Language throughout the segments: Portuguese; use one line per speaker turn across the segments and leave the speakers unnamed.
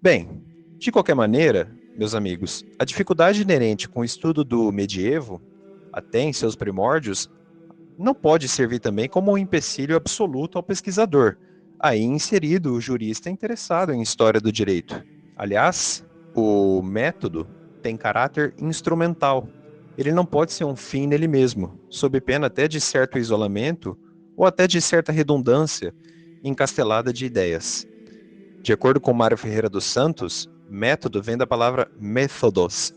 Bem, de qualquer maneira, meus amigos, a dificuldade inerente com o estudo do medievo, até em seus primórdios, não pode servir também como um empecilho absoluto ao pesquisador, aí inserido o jurista interessado em história do direito. Aliás, o método tem caráter instrumental. Ele não pode ser um fim nele mesmo, sob pena até de certo isolamento ou até de certa redundância encastelada de ideias. De acordo com Mário Ferreira dos Santos, método vem da palavra methodos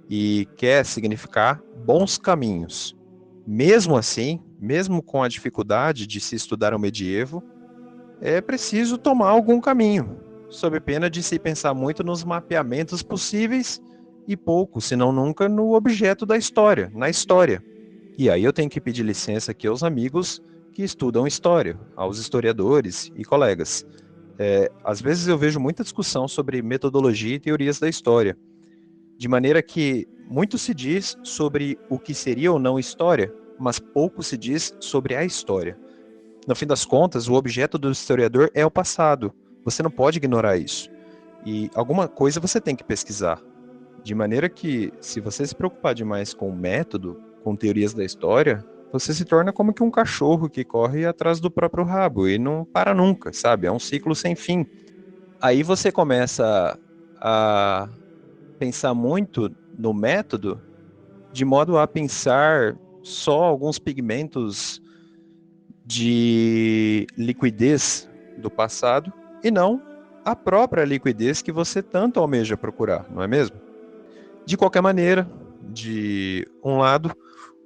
e quer significar bons caminhos. Mesmo assim, mesmo com a dificuldade de se estudar o medievo, é preciso tomar algum caminho, sob pena de se pensar muito nos mapeamentos possíveis e pouco, se não nunca, no objeto da história, na história. E aí eu tenho que pedir licença aqui aos amigos que estudam história, aos historiadores e colegas. Às vezes eu vejo muita discussão sobre metodologia e teorias da história, de maneira que muito se diz sobre o que seria ou não história, mas pouco se diz sobre a história. No fim das contas, o objeto do historiador é o passado. Você não pode ignorar isso. E alguma coisa você tem que pesquisar. De maneira que, se você se preocupar demais com o método, com teorias da história, você se torna como que um cachorro que corre atrás do próprio rabo e não para nunca, sabe? É um ciclo sem fim. Aí você começa a pensar muito no método, de modo a pensar só alguns pigmentos de liquidez do passado e não a própria liquidez que você tanto almeja procurar, não é mesmo? De qualquer maneira, de um lado,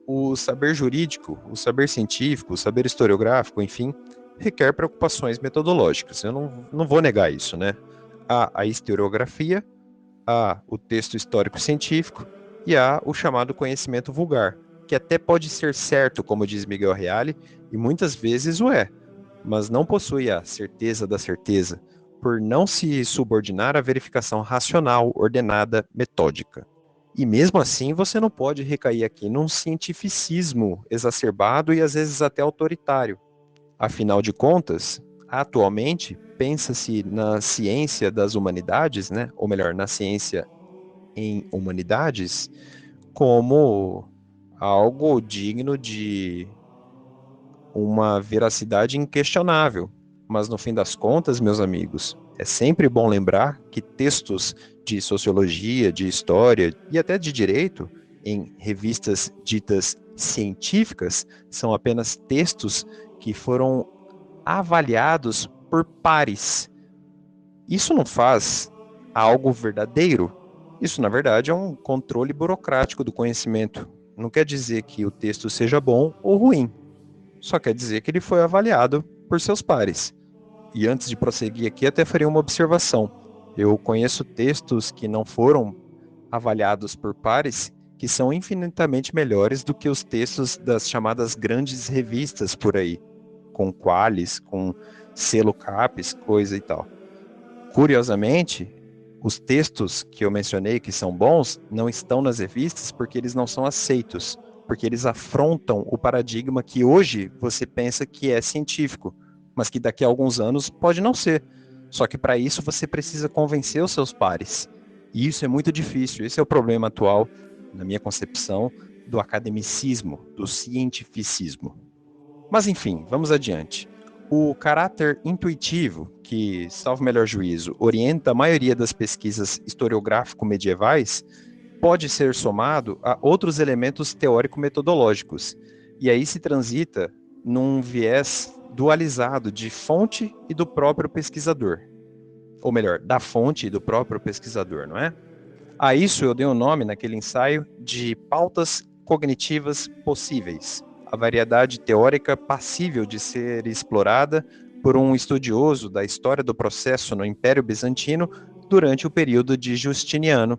o saber jurídico, o saber científico, o saber historiográfico, enfim, requer preocupações metodológicas. Eu não vou negar isso, né? Há a historiografia, há o texto histórico-científico e há o chamado conhecimento vulgar, que até pode ser certo, como diz Miguel Reale, e muitas vezes o é, mas não possui a certeza da certeza, por não se subordinar à verificação racional, ordenada, metódica. E mesmo assim, você não pode recair aqui num cientificismo exacerbado e às vezes até autoritário. Afinal de contas, atualmente, pensa-se na ciência das humanidades, né? Ou melhor, na ciência em humanidades, como algo digno de uma veracidade inquestionável. Mas no fim das contas, meus amigos, é sempre bom lembrar que textos de sociologia, de história e até de direito, em revistas ditas científicas, são apenas textos que foram avaliados por pares. Isso não faz algo verdadeiro. Isso, na verdade, é um controle burocrático do conhecimento. Não quer dizer que o texto seja bom ou ruim. Só quer dizer que ele foi avaliado por seus pares. E antes de prosseguir aqui, até faria uma observação. Eu conheço textos que não foram avaliados por pares que são infinitamente melhores do que os textos das chamadas grandes revistas por aí, com qualis, com selo CAPES, coisa e tal. Curiosamente, os textos que eu mencionei que são bons não estão nas revistas porque eles não são aceitos, porque eles afrontam o paradigma que hoje você pensa que é científico, mas que daqui a alguns anos pode não ser. Só que para isso você precisa convencer os seus pares. E isso é muito difícil. Esse é o problema atual, na minha concepção, do academicismo, do cientificismo. Mas enfim, vamos adiante. O caráter intuitivo, que, salvo melhor juízo, orienta a maioria das pesquisas historiográfico-medievais, pode ser somado a outros elementos teórico-metodológicos. E aí se transita num viés dualizado de fonte e do próprio pesquisador. Ou melhor, da fonte e do próprio pesquisador, não é? A isso eu dei um nome naquele ensaio de pautas cognitivas possíveis, a variedade teórica passível de ser explorada por um estudioso da história do processo no Império Bizantino durante o período de Justiniano,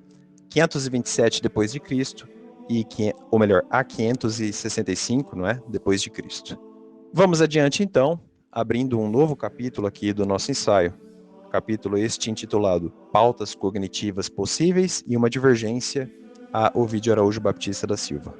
527 depois de Cristo e ou melhor, a 565, não é? Depois de Cristo. Vamos adiante então, abrindo um novo capítulo aqui do nosso ensaio. Capítulo este intitulado Pautas Cognitivas Possíveis e uma Divergência, a Ovidio Araújo Baptista da Silva.